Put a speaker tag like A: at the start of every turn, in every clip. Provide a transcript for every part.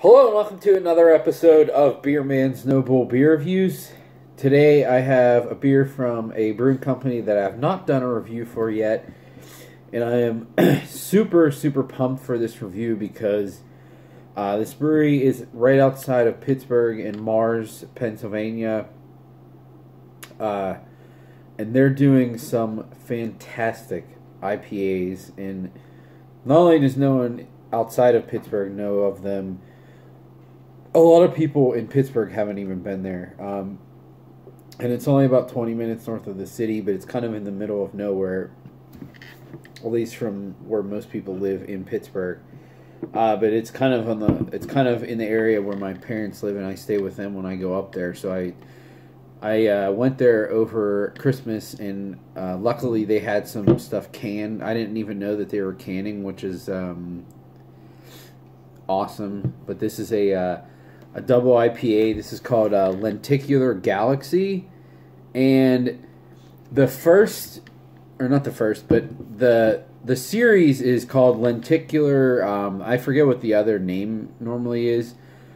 A: Hello and welcome to another episode of Beer Man's Noble Beer Reviews. Today I have a beer from a brewing company that I have not done a review for yet. And I am super pumped for this review because this brewery is right outside of Pittsburgh in Mars, Pennsylvania. And they're doing some fantastic IPAs. And not only does no one outside of Pittsburgh know of them, a lot of people in Pittsburgh haven't even been there. And it's only about 20 minutes north of the city, but it's kind of in the middle of nowhere, at least from where most people live in Pittsburgh. But it's kind of in the area where my parents live, and I stay with them when I go up there. So I went there over Christmas, and luckily they had some stuff canned. I didn't even know that they were canning, which is awesome. But this is a double IPA. This is called Lenticular Galaxy, and the series is called Lenticular. I forget what the other name normally is,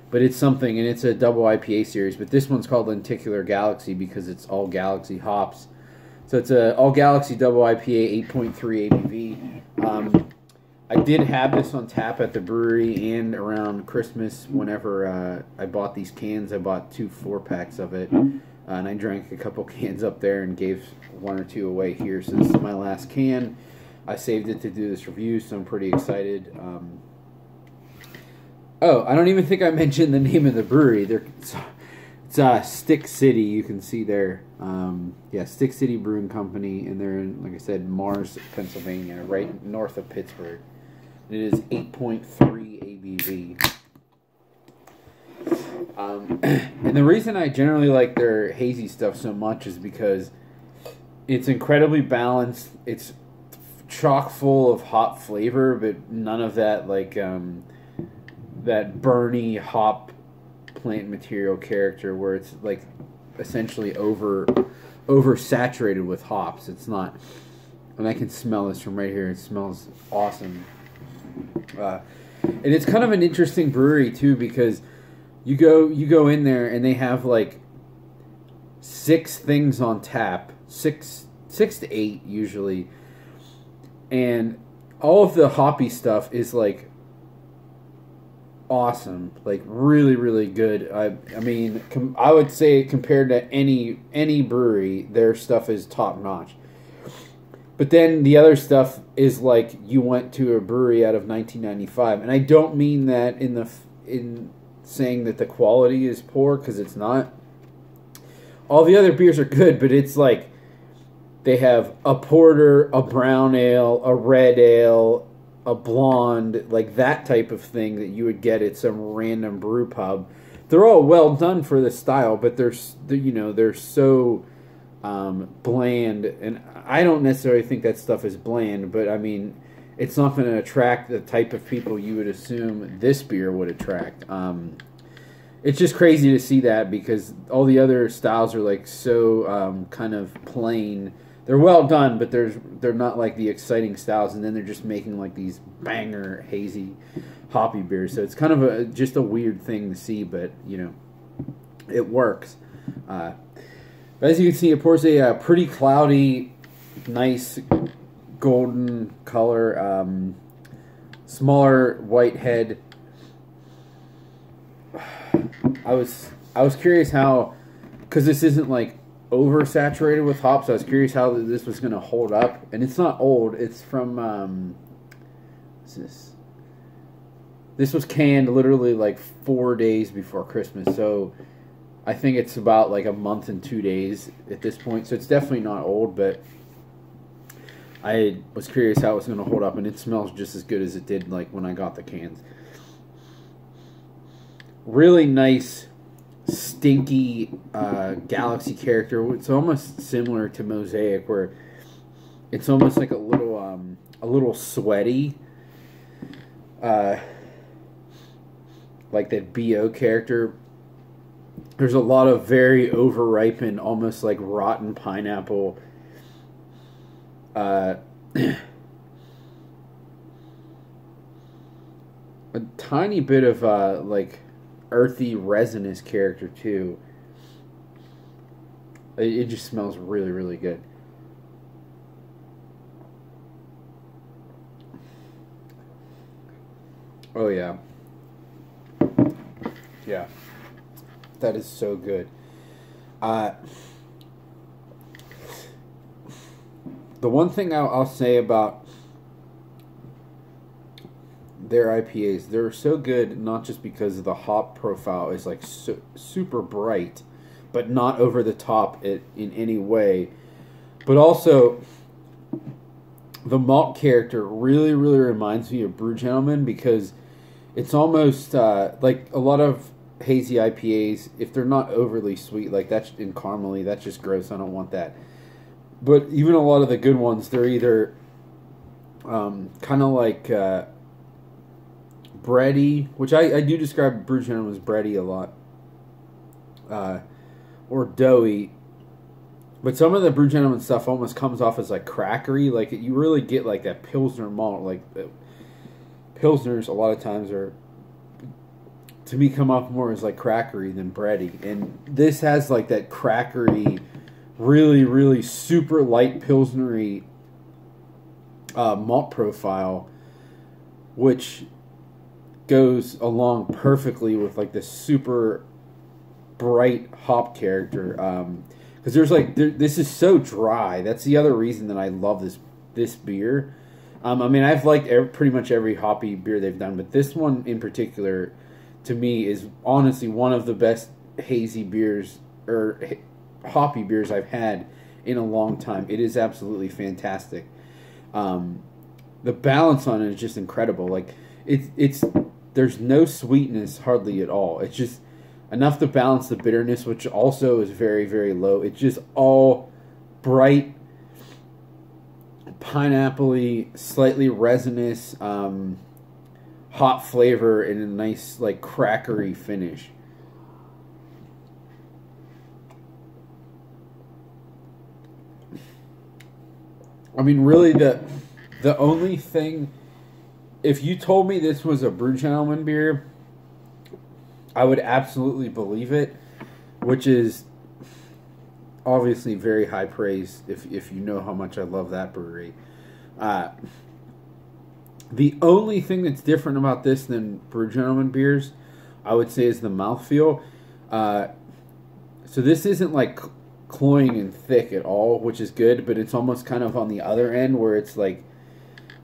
A: but it's something, and it's a double IPA series. But this one's called Lenticular Galaxy because it's all Galaxy hops. So it's a all Galaxy double IPA, 8.3 ABV. I did have this on tap at the brewery and around Christmas whenever I bought these cans. I bought 2 4-packs of it, and I drank a couple cans up there and gave 1 or 2 away here. So this is my last can. I saved it to do this review, so I'm pretty excited. Oh, I don't even think I mentioned the name of the brewery. It's Stick City, you can see there. Yeah, Stick City Brewing Company, and they're in, like I said, Mars, Pennsylvania, right north of Pittsburgh. It is 8.3 ABV. And the reason I generally like their hazy stuff so much is because it's incredibly balanced. It's chock full of hop flavor, but none of that that burny hop plant material character where it's like essentially oversaturated with hops. It's not, and I can smell this from right here. It smells awesome. And it's kind of an interesting brewery too, because you go in there and they have like 6 things on tap, six to 8 usually, and all of the hoppy stuff is like awesome, like really good. I mean, I would say compared to any brewery, their stuff is top notch. But then the other stuff is like you went to a brewery out of 1995, and I don't mean that in saying that the quality is poor, because it's not. All the other beers are good, but it's like they have a porter, a brown ale, a red ale, a blonde, like that type of thing that you would get at some random brew pub. They're all well done for the style, but they're so bland, and I don't necessarily think that stuff is bland, but I mean, it's not going to attract the type of people you would assume this beer would attract. It's just crazy to see that, because all the other styles are like so kind of plain. They're well done, but they're not like the exciting styles, and then they're just making like these banger hazy hoppy beers. So it's kind of just a weird thing to see, but it works. But as you can see, it pours a pretty cloudy, nice golden color, smaller white head. I was curious how, because this isn't like oversaturated with hops, I was curious how this was going to hold up. And it's not old. It's from what's this was canned literally like 4 days before Christmas, so I think it's about like a month and 2 days at this point, so it's definitely not old, but I was curious how it was going to hold up, and it smells just as good as it did like when I got the cans. Really nice, stinky Galaxy character. It's almost similar to Mosaic, where it's almost like a little sweaty, like that BO character. There's a lot of very overripened, almost like rotten pineapple a tiny bit of like earthy, resinous character too. It just smells really, really good. Oh yeah, yeah, that is so good. Uh, the one thing I'll say about their IPAs, they're so good not just because the hop profile is like super bright, but not over the top in any way, but also the malt character really, really reminds me of Brew Gentleman because it's almost like a lot of hazy IPAs, if they're not overly sweet, like that's in caramely, that's just gross. I don't want that. But even a lot of the good ones, they're either kind of like bready, which I do describe Brew Gentleman as bready a lot, or doughy. But some of the Brew Gentleman stuff almost comes off as like crackery. Like you really get like that Pilsner malt. Like Pilsners a lot of times are, to me, come off more as like crackery than bready. And this has like that crackery, really, really super light Pilsnery malt profile, which goes along perfectly with like the super bright hop character. Because there's like this is so dry. That's the other reason that I love this beer. I mean, I've liked pretty much every hoppy beer they've done, but this one in particular, to me, is honestly one of the best hazy beers or hoppy beers I've had in a long time. It is absolutely fantastic. The balance on it is just incredible. Like it's there's no sweetness hardly at all. It's just enough to balance the bitterness, which also is very, very low. It's just all bright, pineapple-y, slightly resinous, hot flavor and a nice, like, crackery finish. I mean, really, the only thing, if you told me this was a Brew Gentleman beer, I would absolutely believe it, which is obviously very high praise if you know how much I love that brewery. The only thing that's different about this than Brew Gentleman beers, I would say, is the mouthfeel. So this isn't like cloying and thick at all, which is good, but it's almost kind of on the other end where it's like,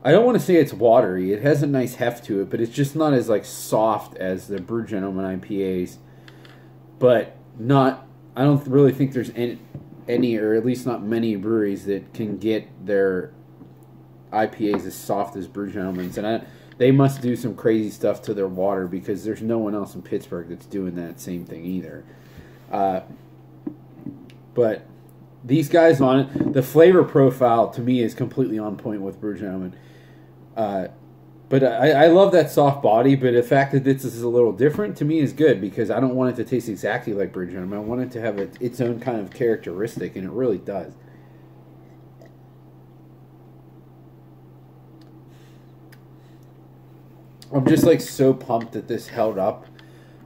A: I don't want to say it's watery. It has a nice heft to it, but it's just not as like soft as the Brew Gentleman IPAs. But not, I don't really think there's any, or at least not many breweries that can get their IPAs as soft as Brew Gentleman's. And they must do some crazy stuff to their water because there's no one else in Pittsburgh that's doing that same thing either. But these guys on it, the flavor profile to me is completely on point with Brew Gentleman. But I love that soft body, but the fact that this is a little different to me is good because I don't want it to taste exactly like Brew Gentleman. I want it to have its own kind of characteristic, and it really does. I'm just like so pumped that this held up,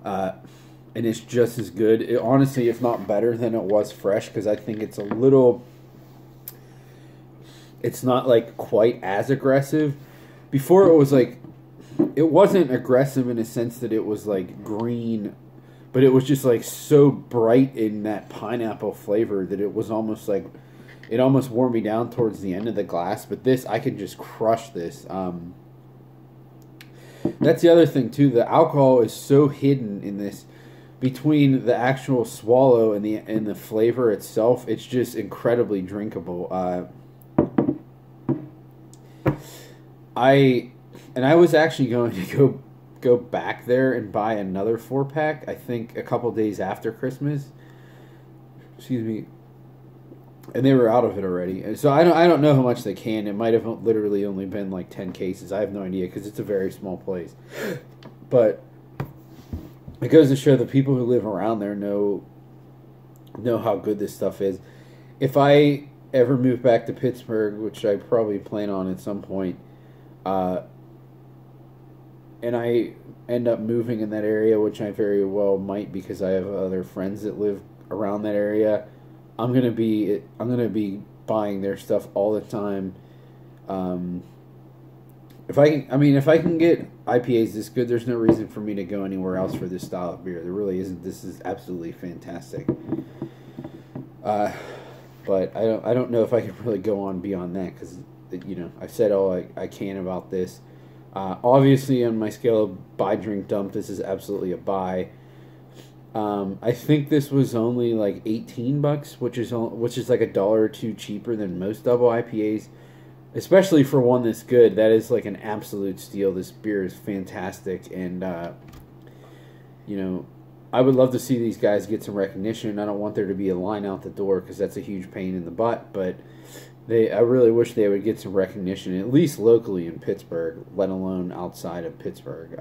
A: and it's just as good. It, honestly, if not better than it was fresh, because I think it's a little. It's not like quite as aggressive. Before it was like, it wasn't aggressive in a sense that it was like green, but it was just like so bright in that pineapple flavor that it was almost like, it almost wore me down towards the end of the glass. But this, I could just crush this. That's the other thing too. The alcohol is so hidden in this, between the actual swallow and the flavor itself. It's just incredibly drinkable. I was actually going to go back there and buy another 4-pack. I think a couple days after Christmas. Excuse me. And they were out of it already. So I don't know how much they can. It might have literally only been like 10 cases. I have no idea because it's a very small place. But it goes to show the people who live around there know how good this stuff is. If I ever move back to Pittsburgh, which I probably plan on at some point, and I end up moving in that area, which I very well might because I have other friends that live around that area, I'm gonna be buying their stuff all the time. If I can get IPAs this good, there's no reason for me to go anywhere else for this style of beer. There really isn't. This is absolutely fantastic. But I don't know if I can really go on beyond that because I've said all I can about this. Obviously, on my scale of buy, drink, dump, this is absolutely a buy. I think this was only like $18, which is like $1 or $2 cheaper than most double IPAs, especially for one that's good. That is like an absolute steal. This beer is fantastic, and I would love to see these guys get some recognition. I don't want there to be a line out the door because that's a huge pain in the butt, but I really wish they would get some recognition, at least locally in Pittsburgh, let alone outside of Pittsburgh.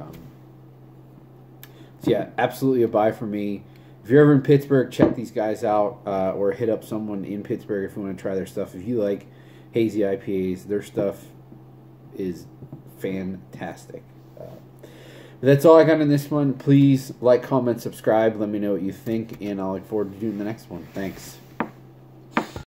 A: So yeah, absolutely a buy for me. If you're ever in Pittsburgh, check these guys out, or hit up someone in Pittsburgh if you want to try their stuff. If you like hazy IPAs, their stuff is fantastic. That's all I got in this one. Please like, comment, subscribe. Let me know what you think, and I'll look forward to doing the next one. Thanks.